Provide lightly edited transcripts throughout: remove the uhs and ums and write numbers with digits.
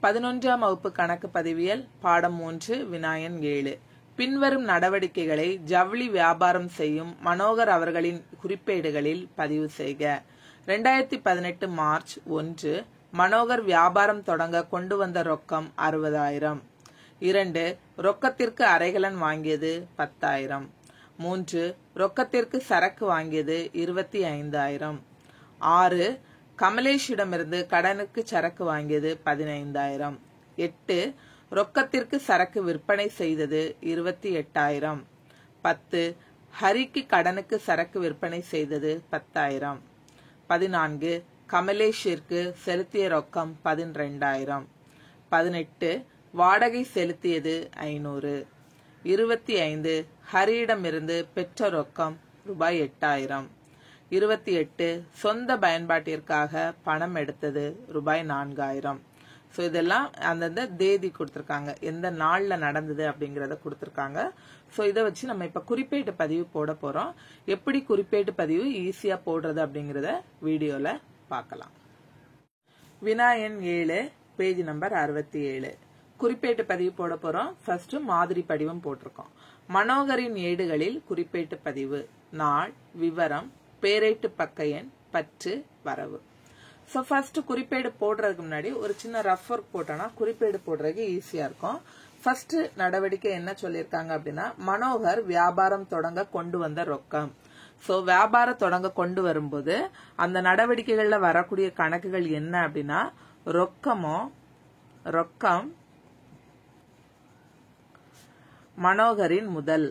11ஆம் வகுப்பு கணக்கு பதிவியல் பாடம் 3 வினாயன் 7. பின்வரும் நடவடிக்கைகளை ஜவுளி வியாபாரம் செய்யும் மனோகர் அவர்களின் குறிப்பேடுகளில் பதிவு செய்க. 2018 மார்ச் 1 மனோகர் வியாபாரம் தொடங்க கொண்டு வந்த ரொக்கம் 60,000. 2 ரொக்கத்திற்கு அரைகலன் வாங்கியது 10,000. 3 ரொக்கத்திற்கு சரக்கு வாங்கியது 25,000. 6 கமலேஷிடமிருந்து கடனுக்கு சரக்கு வாங்கியது 15,000. 8 ரொக்கத்திற்கு சரக்கு விற்பனை செய்தது 28,000. 10 ஹரிக்கு கடனுக்கு சரக்கு விற்பனை செய்தது 10,000. 14 கமலேஷிற்கு செலுத்திய ரொக்கம் 12,000. 18 வாடகை செலுத்தியது 500. 25 ஹரியிடமிருந்து பெற்ற ரொக்கம் ரூபாய் 8,000. 28 சொந்த பயன்பாட்டிற்காக பணம் எடுத்தது ரூபாய் 4,000. ஸோ இதெல்லாம் அந்தந்த தேதி கொடுத்துருக்காங்க, எந்த நாளில் நடந்தது அப்படிங்கிறத கொடுத்துருக்காங்க. ஸோ இதை வச்சு நம்ம இப்போ குறிப்பேட்டு பதிவு போட போகிறோம். எப்படி குறிப்பேட்டு பதிவு ஈஸியாக போடுறது அப்படிங்கிறத வீடியோவில் பார்க்கலாம். வினாயன் 7 பேஜ் நம்பர் 67. குறிப்பேட்டு பதிவு போட போகிறோம். ஃபர்ஸ்ட் மாதிரி படிவம் போட்டிருக்கோம். மனோகரின் ஏடுகளில் குறிப்பேட்டு பதிவு, நாள், விவரம், பேரேட்டு பக்க எண், பற்று, வரவு. ஸோ ஃபர்ஸ்ட் குறிப்பேடு போடுறதுக்கு முன்னாடி ஒரு சின்ன ரஃப் ஒர்க் போட்டோம்னா குறிப்பேடு போடுறதுக்கு ஈஸியா இருக்கும். ஃபர்ஸ்ட் நடவடிக்கை என்ன சொல்லியிருக்காங்க அப்படின்னா, மனோகர் வியாபாரம் தொடங்க கொண்டு வந்த ரொக்கம். ஸோ வியாபாரம் தொடங்க கொண்டு வரும்போது அந்த நடவடிக்கைகள்ல வரக்கூடிய கணக்குகள் என்ன அப்படின்னா, ரொக்கம் மனோகரின் முதல்,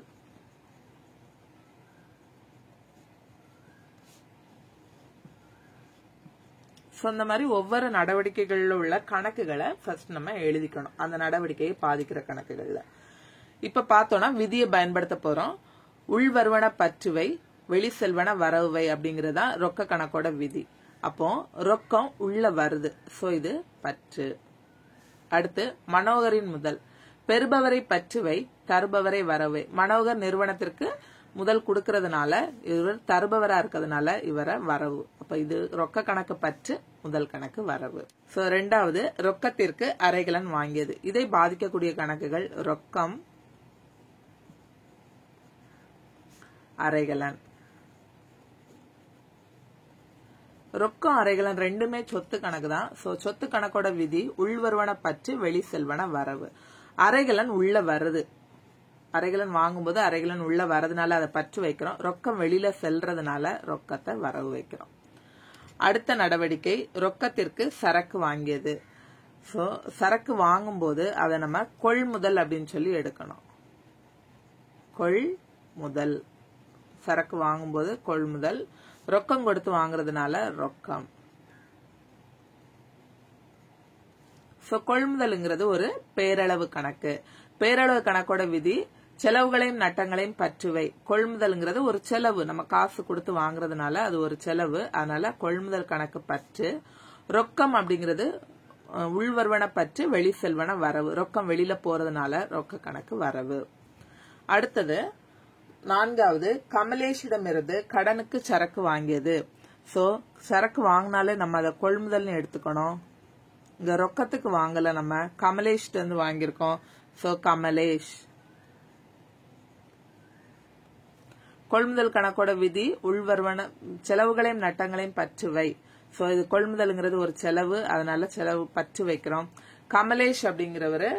இந்த மாதிரி ஒவ்வொரு நடவடிக்கைகள்ல உள்ள கணக்குகளை ஃபர்ஸ்ட் நம்ம எழுதிக்கணும், அந்த நடவடிக்கையை பாதிக்கிற கணக்குகள்ல. இப்ப பார்த்தோம்னா விதியை பயன்படுத்த போறோம். உள்வருவன பற்றுவை, வெளி செல்வன வரவுவை அப்படிங்கறதா ரொக்க கணக்கோட விதி. அப்போ ரொக்கம் உள்ள வருது, சோ இது பற்று. அடுத்து மனோகரின் முதல், பெறுபவரை பற்றுவை, தருபவரை வரவை. மனோகர் நிறுவனத்திற்கு முதல் கொடுக்கறதுனால இவர் தருபவரா இருக்கிறதுனால இவரை வரவு. அப்ப இது ரொக்க கணக்கு பற்று, முதல் கணக்கு வரவு. சோ ரெண்டாவது ரொக்கத்திற்கு அரைகலன் வாங்கியது. இதை பாதிக்கக்கூடிய கணக்குகள் ரொக்கம், அரைகலன். ரொக்கம் அரைகலன் ரெண்டுமே சொத்து கணக்கு தான். சோ சொத்து கணக்கோட விதி உள்வருவன பற்று, வெளி செல்வன வரவு. அரைகலன் உள்ள வருது, அரைகலன் வாங்கும்போது அரைகலன் உள்ள வரதுனால அதை பற்று வைக்கிறோம். ரொக்கம் வெளியில செல்றதுனால ரொக்கத்தை வரவு வைக்கிறோம். அடுத்த நடவடிக்கை ரொக்கத்திற்கு சரக்கு வாங்கியது. சோ சரக்கு வாங்கும்போது அதை நம்ம கொள்முதல் அப்படின்னு சொல்லி எடுக்கணும். கொள்முதல், சரக்கு வாங்கும்போது கொள்முதல். ரொக்கம் கொடுத்து வாங்குறதுனால ரொக்கம். சோ கொள்முதல்ங்கிறது ஒரு பேரளவு கணக்கு. பேரளவு கணக்கோட விதி செலவுகளையும் நட்டங்களையும் பற்றுவை. கொள்முதல்ங்கிறது ஒரு செலவு, நம்ம காசு கொடுத்து வாங்குறதுனால அது ஒரு செலவு, அதனால கொள்முதல் கணக்கு பற்று. ரொக்கம் அப்படிங்கிறது உள்வருவன பற்று, வெளி செல்வன வரவு. ரொக்கம் வெளியில போறதுனால ரொக்க கணக்கு வரவு. அடுத்தது நான்காவது கமலேஷிடமிருந்து கடனுக்கு சரக்கு வாங்கியது. சோ சரக்கு வாங்கினாலே நம்ம அதை கொள்முதல்னு எடுத்துக்கணும். இங்க ரொக்கத்துக்கு வாங்கல, நம்ம கமலேஷ்ட இருந்து வாங்கியிருக்கோம். சோ கமலேஷ். கொள்முதல் கணக்கோட விதி உள்வருவன செலவுகளையும் நட்டங்களையும் பற்றுவை. சோ இது கொள்முதல்ங்கிறது ஒரு செலவு, அதனால செலவு பற்று வைக்கிறோம். கமலேஷ் அப்படிங்கிறவரு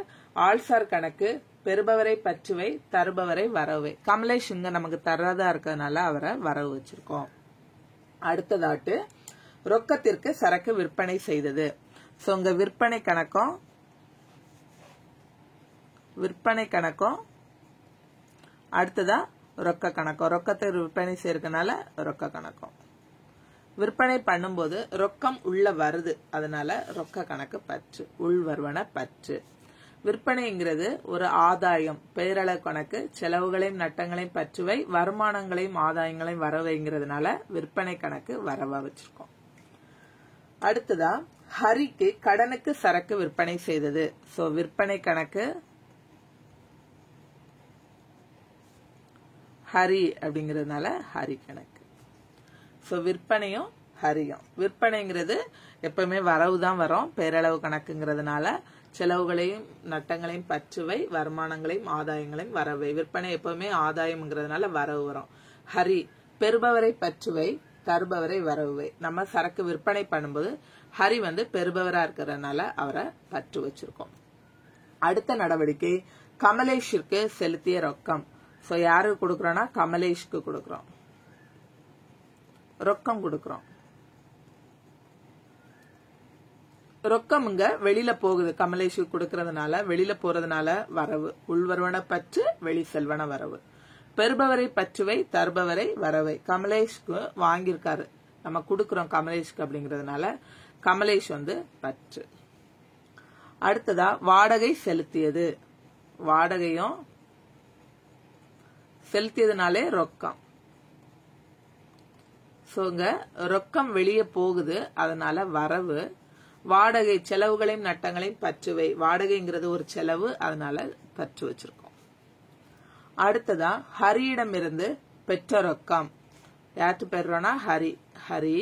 ஆள்சார் கணக்கு, பெறுபவரை பற்றுவை, தருபவரை வரவை. கமலேஷ் இங்க நமக்கு தர்றதா இருக்கிறதுனால அவரை வரவு வச்சிருக்கோம். அடுத்ததாட்டு ரொக்கத்திற்கு சரக்கு விற்பனை செய்தது. சோ இங்க விற்பனை கணக்கும் அடுத்ததா ரொக்க கணக்கும். ரொக்கத்தை விற்பனை செய்யறதுனால ரொக்க கணக்கும். விற்பனை பண்ணும்போது ரொக்கம் உள்ள வருது, அதனால ரொக்க கணக்கு பற்று, உள்வருவன பற்று. விற்பனைங்கிறது ஒரு ஆதாயம், பேரளவு கணக்கு. செலவுகளையும் நட்டங்களையும் பற்றுவை, வருமானங்களையும் ஆதாயங்களையும் வரவைங்கிறதுனால விற்பனை கணக்கு வரவா வச்சிருக்கோம். அடுத்ததா ஹரிக்கு கடனுக்கு சரக்கு விற்பனை செய்தது. சோ விற்பனை கணக்கு ஹரி அப்படிங்கிறதுனால ஹரி கணக்கு. சோ விற்பனையும் ஹரியும். விற்பனைங்கிறது எப்பவுமே வரவு தான் வரும், பேரளவு கணக்குங்கிறதுனால செலவுகளையும் நட்டங்களையும் பற்றுவை, வருமானங்களையும் ஆதாயங்களையும் வரவை. விற்பனை எப்பவுமே ஆதாயம்ங்கிறதுனால வரவு வரும். ஹரி பெறுபவரை பற்றுவை, தருபவரை வரவுவை. நம்ம சரக்கு விற்பனை பண்ணும்போது ஹரி பெறுபவரா இருக்கிறதுனால அவரை பற்று வச்சிருக்கோம். அடுத்த நடவடிக்கை கமலேஷிற்கு செலுத்திய ரொக்கம். சோ யாருக்கு கொடுக்கறோம்னா கமலேஷ்க்கு கொடுக்கறோம், ரொக்கம் கொடுக்கறோம். ரொக்கம் இங்க வெளியில போகுது, கமலேஷுக்கு கொடுக்கறதுனால வெளியில போறதுனால வரவு. உள்வருவன பற்று, வெளி செல்வன வரவு. பெறுபவரை பற்றுவை, தருபவரை வரவை. கமலேஷ்க்கு வாங்கியிருக்காரு, நம்ம கொடுக்கறோம் கமலேஷ்க்கு அப்படிங்கறதுனால கமலேஷ் பற்று. அடுத்ததா வாடகை செலுத்தியது. வாடகையும் செலுத்தியதுனாலே ரொக்கம். ரொக்கம் வெளியே போகுது, அதனால வரவு. வாடகை செலவுகளையும் நட்டங்களையும் பற்றுவை. வாடகைங்கிறது ஒரு செலவு, அதனால பற்று வச்சிருக்கோம். அடுத்ததா ஹரியிடமிருந்து பெற்ற ரொக்கம். யார்ட்டு பெறோம்னா ஹரி. ஹரி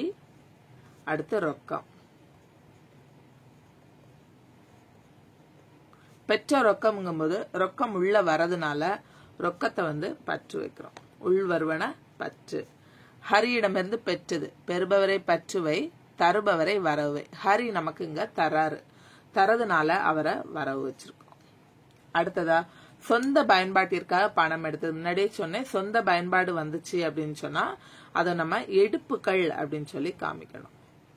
அடுத்து ரொக்கம். பெற்ற ரொக்கம்ங்கும் போது ரொக்கம் உள்ள வரதுனால ரொக்கத்தை பற்று வைக்கிறோம். உள் வருவன பற்று. ஹரியிடமிருந்து பெற்றது, பெறுபவரை பற்றுவை, தருபவரை வரவை. ஹரி நமக்கு இங்க தராரு, தரதுனால அவரை வரவு வச்சிருக்கோம். அடுத்ததா சொந்த பயன்பாட்டிற்காக பணம் எடுத்தது. முன்னாடியே சொன்னேன், சொந்த பயன்பாடு வந்துச்சு அப்படின்னு சொன்னா அதை நம்ம எடுப்புகள் அப்படின்னு சொல்லி காமிக்கணும்.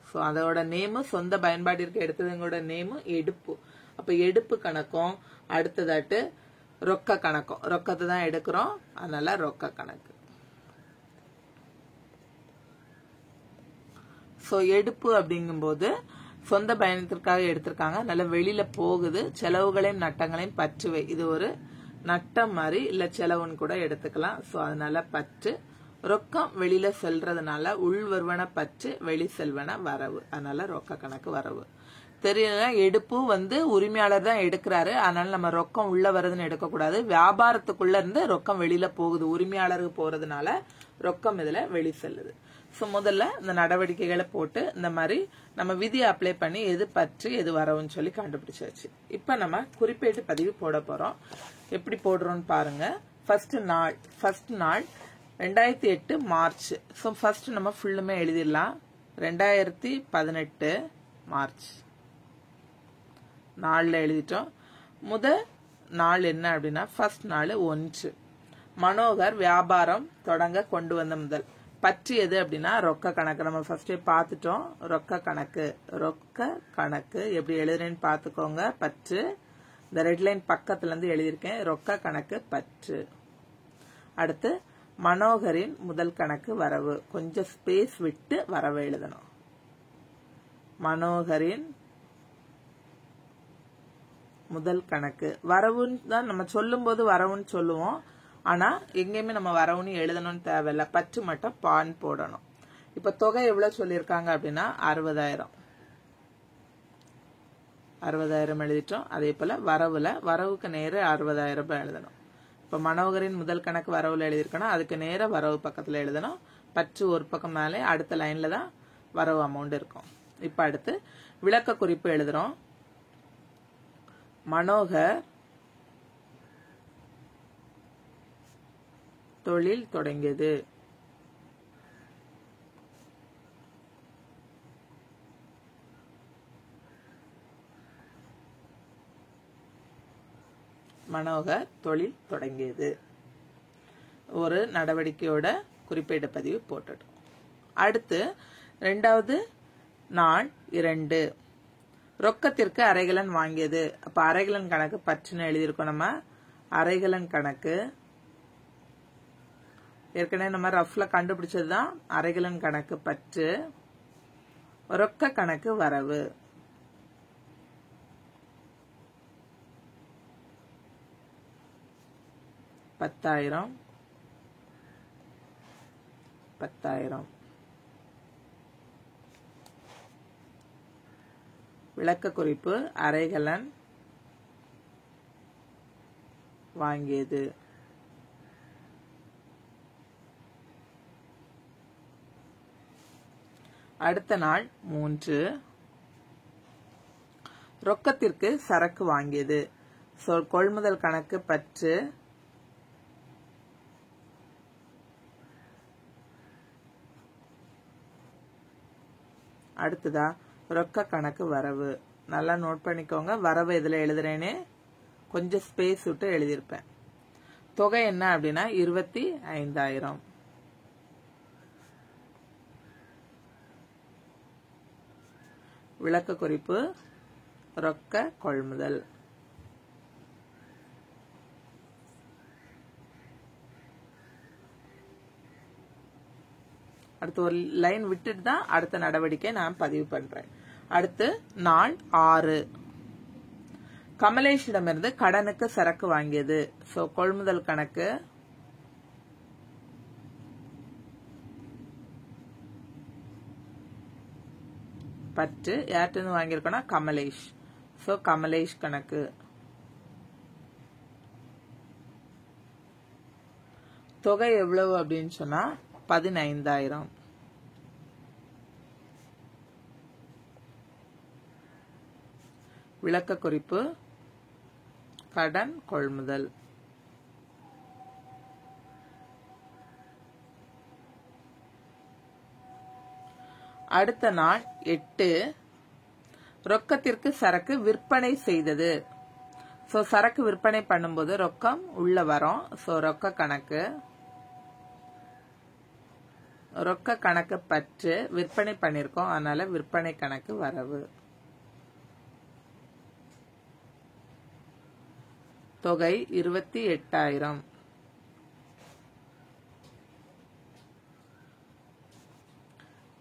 சோ அதோட நேமு சொந்த பயன்பாட்டிற்கு எடுத்ததுங்களோட நேமு எடுப்பு. அப்ப எடுப்பு கணக்கும் அடுத்ததாட்டு ரொக்க கணக்கும். ரொக்கத்தை தான் எடுக்கிறோம், அதனால ரொக்க கணக்கு. சோ எடுப்பு அப்படிங்கும் போது சொந்த பயணத்திற்காக எடுத்திருக்காங்க, நல்ல வெளியில போகுது, செலவுகளையும் நட்டங்களையும் பற்றுவை. இது ஒரு நட்டம் மாதிரி இல்ல செலவுன்னு கூட எடுத்துக்கலாம். சோ அதனால பற்று. ரொக்கம் வெளியில செல்றதுனால உள் வருவன பற்று, வெளி செல்வன வரவு, அதனால ரொக்க கணக்கு வரவு. தெரியல, எடுப்பு உரிமையாளர் தான் எடுக்கிறாரு, அதனால நம்ம ரொக்கம் உள்ள வருதுன்னு எடுக்க கூடாது. வியாபாரத்துக்குள்ள இருந்து ரொக்கம் வெளியில போகுது, உரிமையாளருக்கு போறதுனால ரொக்கம் இதுல வெளி செல்லுது. சோ முதல்ல இந்த நடவடிக்கைகளை போட்டு இந்த மாதிரி நம்ம விதியை அப்ளை பண்ணி எது பற்று எது வரவுன்னு சொல்லி கண்டுபிடிச்சாச்சு. இப்ப நம்ம குறிப்பேட்டு பதிவு போட போறோம். எப்படி போடுறோம்னு பாருங்க. ஃபர்ஸ்ட் நாள் 2008 மார்ச். சோ ஃபர்ஸ்ட் நம்ம ஃபுல்லுமே எழுதிடலாம். 2018 மார்ச் நாள்ல எழுதிட்டோம். நாள் என்ன அப்படின்னா ஃபர்ஸ்ட் நாள் 1. மனோகர் வியாபாரம் தொடங்க கொண்டு வந்த முதல். பற்றியது அப்படின்னா ரொக்க கணக்கு. நம்ம ஃபர்ஸ்டே பார்த்துட்டோம். ரொக்க கணக்கு எப்படி எழுதுறேன்னு பாத்துக்கோங்க. பற்று இந்த ரெட் லைன் பக்கத்துல இருந்து எழுதியிருக்கேன். ரொக்க கணக்கு பற்று. அடுத்து மனோகரின் முதல் கணக்கு வரவு. கொஞ்சம் ஸ்பேஸ் விட்டு வரவு எழுதணும். மனோகரின் முதல் கணக்கு வரவுன்னு தான் நம்ம சொல்லும் போது வரவுன்னு சொல்லுவோம். ஆனா எங்கேயுமே நம்ம வரவுன்னு எழுதணும்னு தேவையில்ல, பற்று மட்டும் பான் போடணும். இப்ப தொகை எவ்வளவு சொல்லியிருக்காங்க அப்படின்னா 60,000 எழுதிட்டோம். அதே போல வரவுக்கு நேர 60,000 ரூபாய் எழுதணும். இப்ப மனோகரின் முதல் கணக்கு வரவுல எழுதிருக்கணும், அதுக்கு நேர வரவு பக்கத்துல எழுதணும். பற்று ஒரு பக்கம் மேலே, அடுத்த லைன்ல தான் வரவு அமௌண்ட் இருக்கும். இப்ப அடுத்து விளக்க குறிப்பு எழுதுறோம். மனோகர் தொழில் தொடங்கியது. மனோகர் தொழில் தொடங்கியது ஒரு நடவடிக்கையோட குறிப்பேட்டு பதிவு போட்டுட்டோம். அடுத்து இரண்டாவது நாள் 2 ரொக்கத்திற்கு அரைகலன் வாங்கியது. அப்ப அரைகலன் கணக்கு பற்றுன்னு எழுதியிருக்கோம். நம்ம அரைகலன் கணக்கு ஏற்கனவே நம்ம ரஃப்ல கண்டுபிடிச்சதுதான். அரைகலன் கணக்கு பற்று. ரொக்க கணக்கு வரவு. $10,000 விளக்க குறிப்பு அரைகலன் வாங்கியது. அடுத்த நாள் 3 ரொக்கத்திற்கு சரக்கு வாங்கியது. கொள்முதல் கணக்கு பற்று. அடுத்ததா ரொக்க கணக்கு வரவு. நல்லா நோட் பண்ணிக்கோங்க. வரவு எதுல எழுதுறேன்னு கொஞ்சம் ஸ்பேஸ் விட்டு எழுதியிருப்பேன். தொகை என்ன அப்படின்னா 25,000. விளக்க குறிப்பு ரொக்க கொள்முதல். அடுத்து ஒரு லைன் விட்டுட்டு தான் அடுத்த நடவடிக்கை நான் பதிவு பண்றேன். அடுத்து நாள் 6 கமலேஷிடமிருந்து கடனுக்கு சரக்கு வாங்கியது. கொள்முதல் கணக்கு பற்று. யார்கிட்ட வாங்கியிருக்கோம்னா கமலேஷ். கமலேஷ் கணக்கு. தொகை எவ்வளவு அப்படின்னு சொன்னா 15,000. விளக்க குறிப்பு கடன் கொள்முதல். அடுத்த நாள் 8 ரொக்கத்திற்கு சரக்கு விற்பனை செய்தது. சரக்கு விற்பனை பண்ணும்போது ரொக்கம் உள்ள வரும். ரொக்க கணக்கு. ரொக்க கணக்கு பற்று. விற்பனை பண்ணிருக்கோம், அதனால விற்பனை கணக்கு வரவு. தொகை 28,000.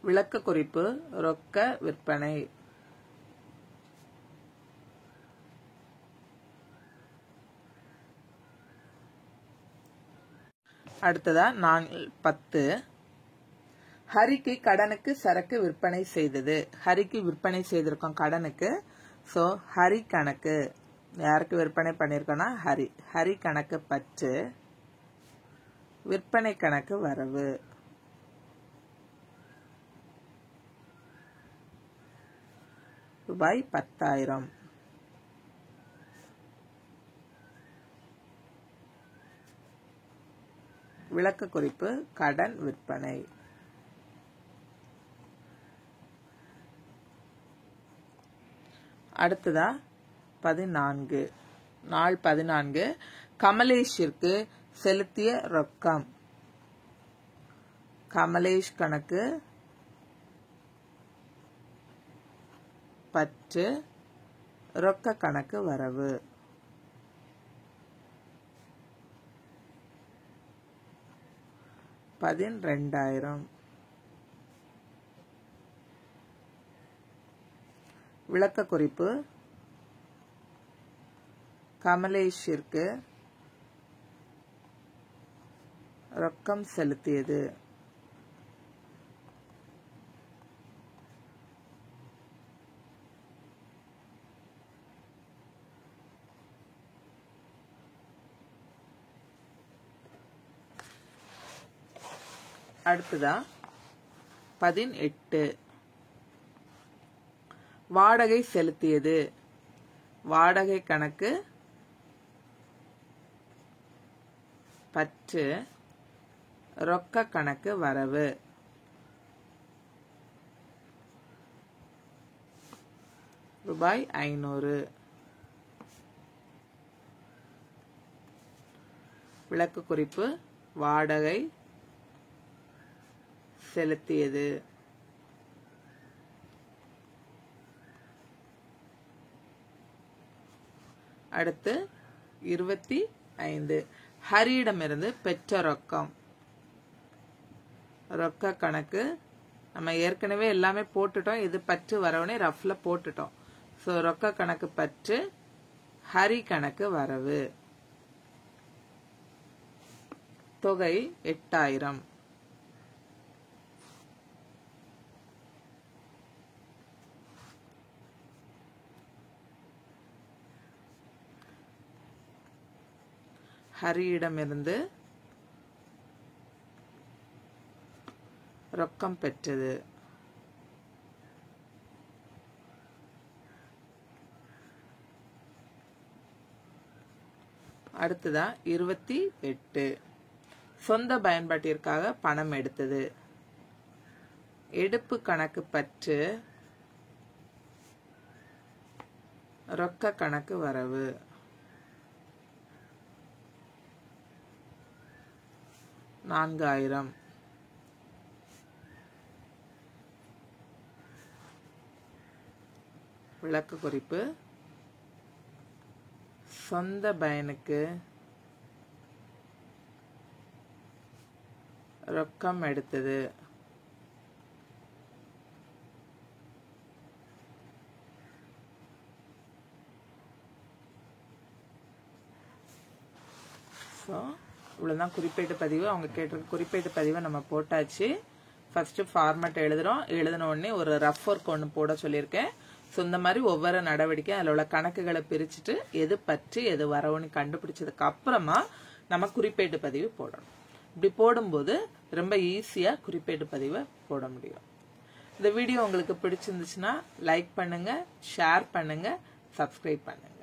விளக்க குறிப்பு ரொக்க விற்பனை. அடுத்ததா நாள் 10 ஹரிக்கு கடனுக்கு சரக்கு விற்பனை செய்தது. ஹரிக்கு விற்பனை செய்திருக்கோம் கடனுக்கு. ஹரி கணக்கு. யாருக்கு விற்பனை பண்ணிருக்கோம்னா ஹரி. ஹரி கணக்கு பற்று. விற்பனை கணக்கு வரவு. ரூபாய் 10,000. விளக்க குறிப்பு கடன் விற்பனை. அடுத்ததா 14 நாள் 14 கமலேஷிற்கு செலுத்திய ரொக்கம். கமலேஷ் கணக்கு பற்று. ரொக்க கணக்கு வரவு. $12,000. விளக்க குறிப்பு கமலேஷிற்கு ரொக்கம் செலுத்தியது. அடுத்ததா 18 வாடகை செலுத்தியது. வாடகை கணக்கு பற்று. ரொக்க கணக்கு வரவு. ரூபாய் 500. விளக்க குறிப்பு வாடகை செலுத்தியது. அடுத்து 25 ஹரியிடமிருந்து பெற்ற ரொக்கம். ரொக்க கணக்கு நம்ம ஏற்கனவே எல்லாமே போட்டுட்டோம். இது பற்று வரவுனே ரஃப்ல போட்டுட்டோம். ரொக்க கணக்கு பற்று. ஹரி கணக்கு வரவு. தொகை 8,000. ஹரியிடமிருந்து ரொக்கம் பெற்றது. அடுத்ததா 28 சொந்த பயன்பாட்டிற்காக பணம் எடுத்தது. எடுப்பு கணக்கு பற்று ரொக்க கணக்கு வரவு. $4000 விளக்க குறிப்பு. சொந்த பயனுக்கு ரொக்கம் எடுத்தது. இவ்வளவுதான் குறிப்பேட்டு பதிவு. அவங்க கேட்டிருக்க குறிப்பேட்டு பதிவை நம்ம போட்டாச்சு. ஃபர்ஸ்ட் ஃபார்மேட் எழுதுறோம். எழுதின உடனே ஒரு ரஃப் ஒர்க் ஒன்று போட சொல்லியிருக்கேன். ஸோ இந்த மாதிரி ஒவ்வொரு நடவடிக்கை அதில் உள்ள கணக்குகளை பிரிச்சுட்டு எது பற்றி எது வரவுன்னு கண்டுபிடிச்சதுக்கு அப்புறமா நம்ம குறிப்பேட்டு பதிவு போடணும். இப்படி போடும்போது ரொம்ப ஈஸியா குறிப்பேட்டு பதிவை போட முடியும். இந்த வீடியோ உங்களுக்கு பிடிச்சிருந்துச்சுன்னா லைக் பண்ணுங்க, ஷேர் பண்ணுங்க, சப்ஸ்கிரைப் பண்ணுங்க.